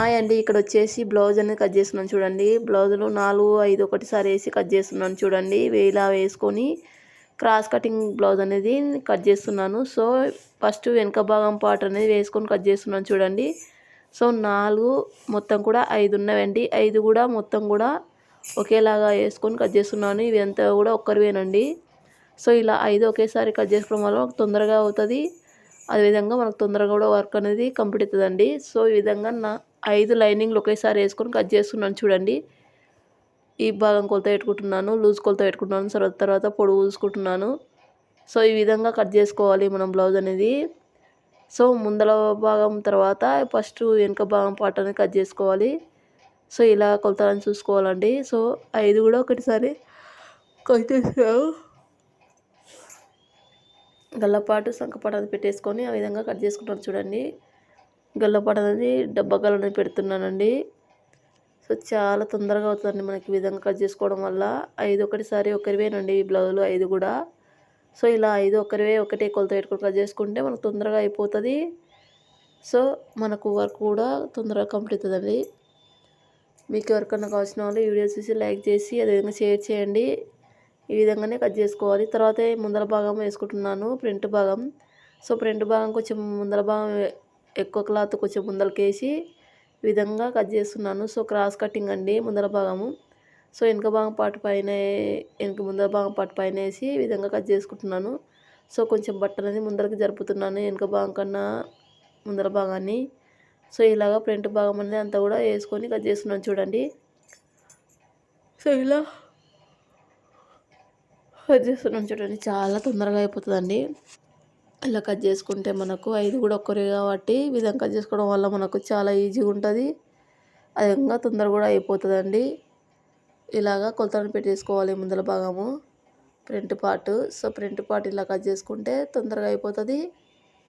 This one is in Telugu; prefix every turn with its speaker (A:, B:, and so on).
A: అండి ఇక్కడ వచ్చేసి బ్లౌజ్ అనేది కట్ చేస్తున్నాను చూడండి. బ్లౌజులు 4, 5 ఒకటిసారి వేసి కట్ చేస్తున్నాను చూడండి. ఇలా వేసుకొని క్రాస్ కటింగ్ బ్లౌజ్ అనేది కట్ చేస్తున్నాను. సో ఫస్ట్ వెనక భాగం పార్ట్ అనేది వేసుకొని కట్ చేస్తున్నాను చూడండి. సో 4 మొత్తం కూడా 5 ఉన్నవండి. 5 కూడా మొత్తం కూడా ఒకేలాగా వేసుకొని కట్ చేస్తున్నాను. ఇవి అంతా కూడా ఒక్కరివేనండి. సో ఇలా 5 ఒకేసారి కట్ చేసుకోవడం వల్ల తొందరగా అవుతుంది. అదేవిధంగా మనకు తొందరగా కూడా వర్క్ అనేది కంప్లీట్ అవుతుందండి. సో ఈ విధంగా 5 లైనింగ్లు ఒకేసారి వేసుకొని కట్ చేస్తున్నాను చూడండి. ఈ భాగం కొలత పెట్టుకుంటున్నాను, లూజ్ కొలత పెట్టుకుంటున్నాను, తర్వాత పొడవు చూసుకుంటున్నాను. సో ఈ విధంగా కట్ చేసుకోవాలి మనం బ్లౌజ్ అనేది. సో ముందల భాగం తర్వాత ఫస్ట్ వెనుక భాగం పార్ట్ అనేది కట్ చేసుకోవాలి. సో ఇలా కొలతలను చూసుకోవాలండి. సో 5 కూడా ఒకటిసారి కట్ చేసాను. గల్లపాటు సంకపాటు అది పెట్టేసుకొని ఆ విధంగా కట్ చేసుకుంటాను చూడండి. గల్లపాటు అనేది డబ్బా గల్ల అనేది పెడుతున్నానండి. సో చాలా తొందరగా అవుతుందండి మనకి ఈ విధంగా కట్ చేసుకోవడం వల్ల. 5 ఒకటిసారి ఒకరివేనండి ఈ బ్లౌజులు 5 కూడా. సో ఇలా 5 ఒకరివే ఒకటే కొలత పెట్టుకొని కట్ చేసుకుంటే మనకు తొందరగా అయిపోతుంది. సో మనకు వర్క్ కూడా తొందరగా కంప్లీట్ అవుతుందండి. మీకు ఎవరికన్నా కావాల్సిన వాళ్ళు ఈ వీడియో చూసి లైక్ చేసి అదేవిధంగా షేర్ చేయండి. ఈ విధంగానే కట్ చేసుకోవాలి. తర్వాత ముందర భాగం వేసుకుంటున్నాను, ఫ్రంట్ భాగం. సో ఫ్రంట్ భాగం కొంచెం ముందర భాగం ఎక్కువ క్లాత్ కొంచెం ముందరకేసి ఈ విధంగా కట్ చేస్తున్నాను. సో క్రాస్ కటింగ్ అండి ముందర భాగము. సో వెనుక భాగం పార్ట్ పైన ముందర భాగం పార్ట్ పైన వేసి ఈ విధంగా కట్ చేసుకుంటున్నాను. సో కొంచెం బట్ట అనేది ముందరకి జరుపుతున్నాను వెనుక భాగం కన్నా ముందర భాగాన్ని. సో ఇలాగ ఫ్రంట్ భాగం అనేది అంతా కూడా వేసుకొని కట్ చేస్తున్నాను చూడండి. సో ఇలా కట్ చేస్తున్నాను చూడండి. చాలా తొందరగా అయిపోతుందండి ఇలా కట్ చేసుకుంటే. మనకు 5 కూడా ఒక్కరే కాబట్టి ఈ విధంగా కట్ చేసుకోవడం వల్ల మనకు చాలా ఈజీగా ఉంటుంది. అదేవిధంగా తొందరగా కూడా అయిపోతుందండి. ఇలాగా కొలతలను పెట్టేసుకోవాలి ముందర భాగము front part. So front part ఇలా కట్ చేసుకుంటే తొందరగా అయిపోతుంది.